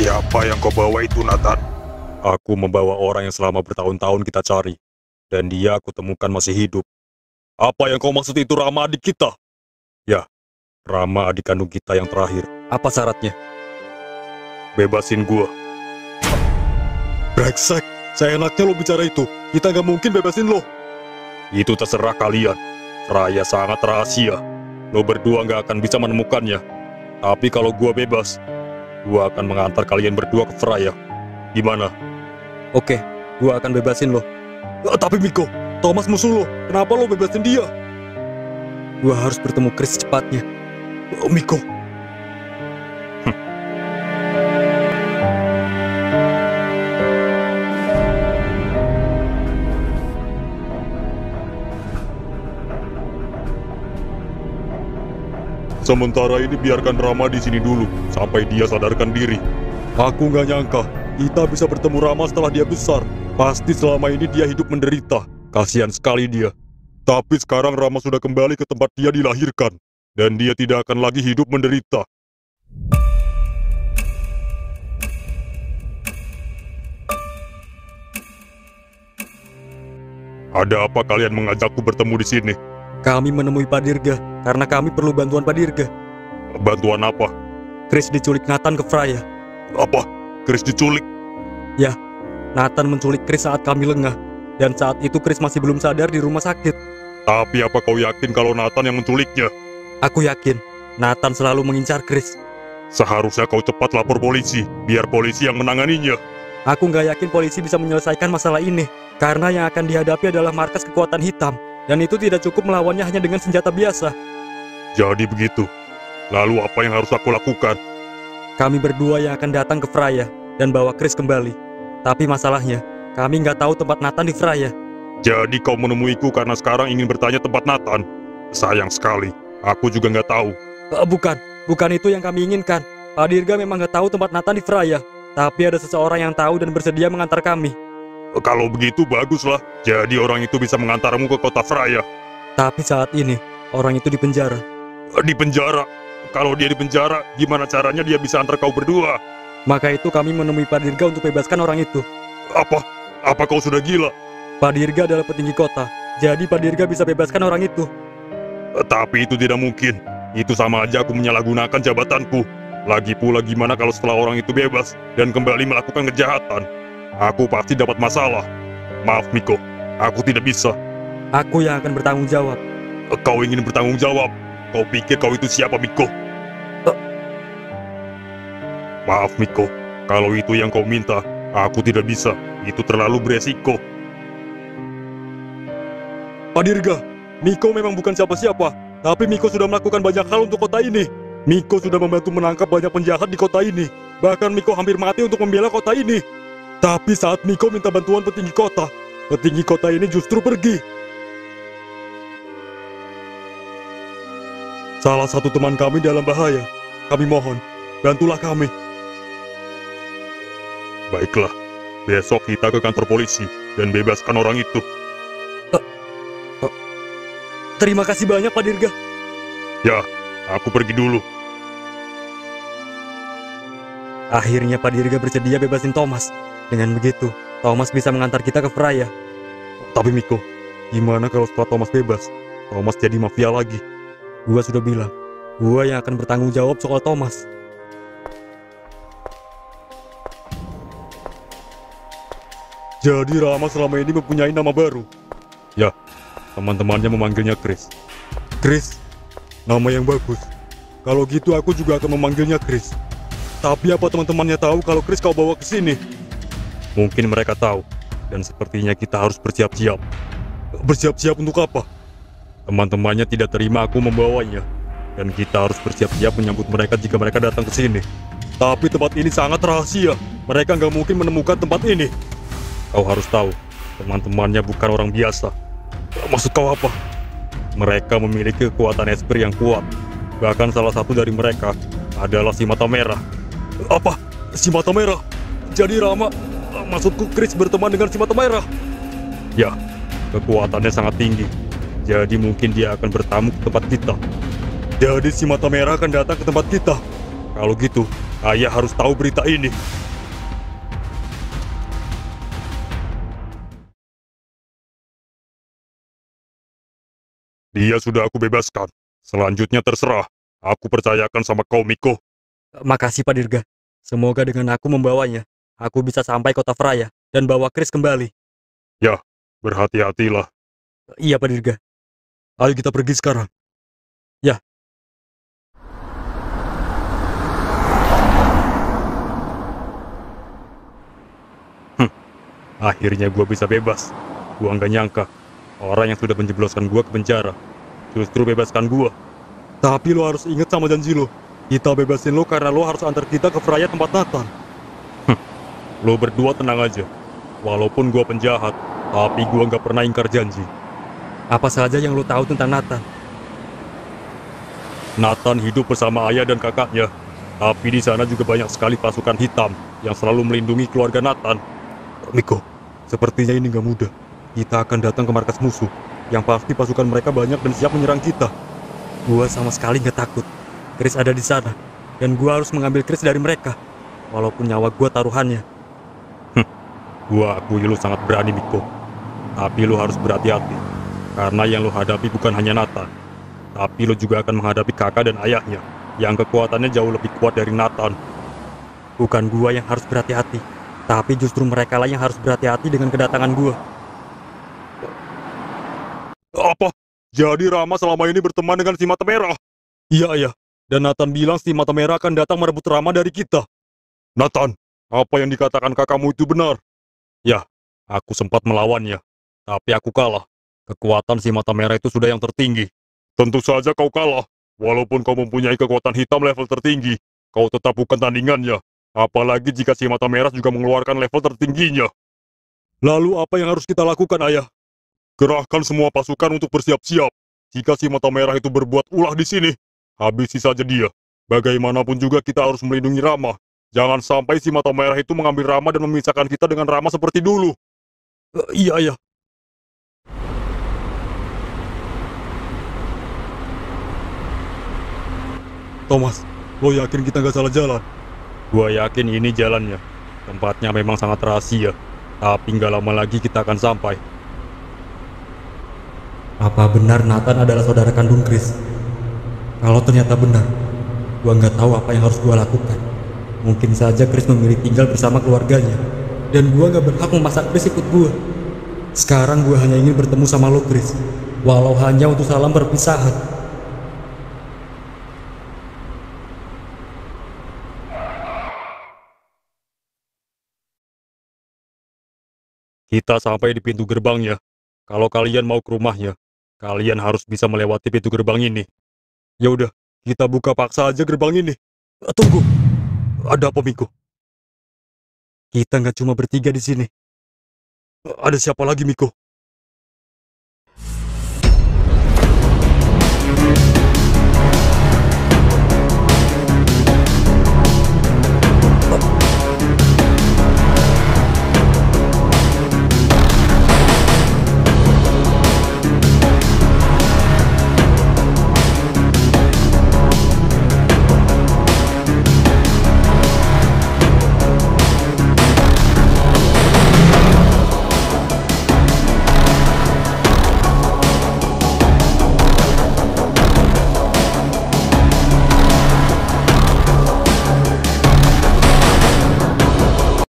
Siapa yang kau bawa itu, Nathan? Aku membawa orang yang selama bertahun-tahun kita cari. Dan dia aku temukan masih hidup. Apa yang kau maksud itu Rama adik kita? Ya, Rama adik kandung kita yang terakhir. Apa syaratnya? Bebasin gua. Brengsek, seenaknya lo bicara itu. Kita nggak mungkin bebasin lo. Itu terserah kalian. Freya sangat rahasia. Lo berdua nggak akan bisa menemukannya. Tapi kalau gua bebas, gua akan mengantar kalian berdua ke Freya. Gimana? Oke, gua akan bebasin lo. Tapi Miko, Thomas musuh lo. Kenapa lo bebasin dia? Gua harus bertemu Chris secepatnya. Miko. Sementara ini biarkan Rama di sini dulu, sampai dia sadarkan diri. Aku nggak nyangka, kita bisa bertemu Rama setelah dia besar. Pasti selama ini dia hidup menderita. Kasihan sekali dia. Tapi sekarang Rama sudah kembali ke tempat dia dilahirkan. Dan dia tidak akan lagi hidup menderita. Ada apa kalian mengajakku bertemu di sini? Kami menemui Pak Dirga, karena kami perlu bantuan Pak Dirga. Bantuan apa? Chris diculik Nathan ke Freya. Apa? Chris diculik? Ya, Nathan menculik Chris saat kami lengah. Dan saat itu Chris masih belum sadar di rumah sakit. Tapi apa kau yakin kalau Nathan yang menculiknya? Aku yakin, Nathan selalu mengincar Chris. Seharusnya kau cepat lapor polisi, biar polisi yang menanganinya. Aku nggak yakin polisi bisa menyelesaikan masalah ini. Karena yang akan dihadapi adalah markas kekuatan hitam. Dan itu tidak cukup melawannya hanya dengan senjata biasa. Jadi begitu. Lalu apa yang harus aku lakukan? Kami berdua yang akan datang ke Freya dan bawa Chris kembali. Tapi masalahnya, kami nggak tahu tempat Nathan di Freya. Jadi kau menemuiku karena sekarang ingin bertanya tempat Nathan? Sayang sekali, aku juga nggak tahu. Bukan itu yang kami inginkan. Pak Dirga memang nggak tahu tempat Nathan di Freya. Tapi ada seseorang yang tahu dan bersedia mengantar kami. Kalau begitu baguslah. Jadi orang itu bisa mengantarmu ke kota Freya. Tapi saat ini, orang itu di penjara. Di penjara? Kalau dia di penjara, gimana caranya dia bisa antar kau berdua? Maka itu kami menemui Pak Dirga untuk bebaskan orang itu. Apa? Apa kau sudah gila? Pak Dirga adalah petinggi kota. Jadi Pak Dirga bisa bebaskan orang itu. Tapi itu tidak mungkin. Itu sama aja aku menyalahgunakan jabatanku. Lagi pula gimana kalau setelah orang itu bebas dan kembali melakukan kejahatan? Aku pasti dapat masalah. Maaf Miko, aku tidak bisa. Aku yang akan bertanggung jawab. Kau ingin bertanggung jawab? Kau pikir kau itu siapa Miko? Maaf Miko, kalau itu yang kau minta, aku tidak bisa. Itu terlalu beresiko. Pak Dirga, Miko memang bukan siapa-siapa. Tapi Miko sudah melakukan banyak hal untuk kota ini. Miko sudah membantu menangkap banyak penjahat di kota ini. Bahkan Miko hampir mati untuk membela kota ini. Tapi saat Miko minta bantuan petinggi kota ini justru pergi. Salah satu teman kami dalam bahaya. Kami mohon, bantulah kami. Baiklah, besok kita ke kantor polisi dan bebaskan orang itu. Terima kasih banyak Pak Dirga. Ya, aku pergi dulu. Akhirnya Pak Dirga bersedia bebasin Thomas. Dengan begitu, Thomas bisa mengantar kita ke Freya. Tapi Miko, gimana kalau setelah Thomas bebas, Thomas jadi mafia lagi? Gua sudah bilang, gua yang akan bertanggung jawab soal Thomas. Jadi Rama selama ini mempunyai nama baru? Ya, teman-temannya memanggilnya Chris. Chris, nama yang bagus. Kalau gitu aku juga akan memanggilnya Chris. Tapi apa teman-temannya tahu kalau Chris kau bawa ke sini? Mungkin mereka tahu, dan sepertinya kita harus bersiap-siap. Bersiap-siap untuk apa? Teman-temannya tidak terima aku membawanya, dan kita harus bersiap-siap menyambut mereka jika mereka datang ke sini. Tapi tempat ini sangat rahasia. Mereka nggak mungkin menemukan tempat ini. Kau harus tahu, teman-temannya bukan orang biasa. Maksud kau apa? Mereka memiliki kekuatan esper yang kuat. Bahkan salah satu dari mereka adalah si mata merah. Apa? Si mata merah? Jadi Rama... Maksudku Chris berteman dengan si mata merah. Ya, kekuatannya sangat tinggi. Jadi mungkin dia akan bertamu ke tempat kita. Jadi si mata merah akan datang ke tempat kita. Kalau gitu, Ayah harus tahu berita ini. Dia sudah aku bebaskan. Selanjutnya terserah. Aku percayakan sama kau, Miko. Makasih, Pak Dirga. Semoga dengan aku membawanya, aku bisa sampai kota Freya dan bawa Chris kembali. Ya, berhati-hatilah. Iya, Pak Dirga. Ayo kita pergi sekarang. Ya. Akhirnya gua bisa bebas. Gua nggak nyangka orang yang sudah menjebloskan gua ke penjara justru bebaskan gua. Tapi lo harus ingat sama janji lo. Kita bebasin lo karena lo harus antar kita ke Freya tempat Nathan. Lo berdua tenang aja. Walaupun gua penjahat, tapi gua nggak pernah ingkar janji. Apa saja yang lo tahu tentang Nathan? Nathan hidup bersama ayah dan kakaknya. Tapi di sana juga banyak sekali pasukan hitam yang selalu melindungi keluarga Nathan. Miko, sepertinya ini nggak mudah. Kita akan datang ke markas musuh. Yang pasti pasukan mereka banyak dan siap menyerang kita. Gua sama sekali nggak takut. Chris ada di sana. Dan gua harus mengambil Chris dari mereka. Walaupun nyawa gua taruhannya. Gua akui lu sangat berani, Miko. Tapi lu harus berhati-hati. Karena yang lu hadapi bukan hanya Nathan. Tapi lu juga akan menghadapi kakak dan ayahnya. Yang kekuatannya jauh lebih kuat dari Nathan. Bukan gua yang harus berhati-hati. Tapi justru mereka lah yang harus berhati-hati dengan kedatangan gua. Apa? Jadi Rama selama ini berteman dengan si Mata Merah? Iya, ayah. Dan Nathan bilang si Mata Merah akan datang merebut Rama dari kita. Nathan, apa yang dikatakan kakakmu itu benar? Ya, aku sempat melawannya. Tapi aku kalah. Kekuatan si Mata Merah itu sudah yang tertinggi. Tentu saja kau kalah. Walaupun kau mempunyai kekuatan hitam level tertinggi, kau tetap bukan tandingannya. Apalagi jika si Mata Merah juga mengeluarkan level tertingginya. Lalu apa yang harus kita lakukan, ayah? Kerahkan semua pasukan untuk bersiap-siap. Jika si Mata Merah itu berbuat ulah di sini, habisi saja dia. Bagaimanapun juga kita harus melindungi Rama. Jangan sampai si Mata Merah itu mengambil Rama dan memisahkan kita dengan Rama seperti dulu. Iya, ayah. Thomas, lo yakin kita nggak salah jalan? Gua yakin ini jalannya. Tempatnya memang sangat rahasia. Tapi nggak lama lagi kita akan sampai. Apa benar Nathan adalah saudara kandung Chris? Kalau ternyata benar, gua nggak tahu apa yang harus gua lakukan. Mungkin saja Chris memilih tinggal bersama keluarganya. Dan gua nggak berhak memaksa Chris ikut gua. Sekarang gua hanya ingin bertemu sama lo, Chris. Walau hanya untuk salam perpisahan. Kita sampai di pintu gerbangnya. Kalau kalian mau ke rumahnya, kalian harus bisa melewati pintu gerbang ini. Ya udah, kita buka paksa aja gerbang ini. Tunggu, ada apa, Miko? Kita nggak cuma bertiga di sini. Ada siapa lagi, Miko?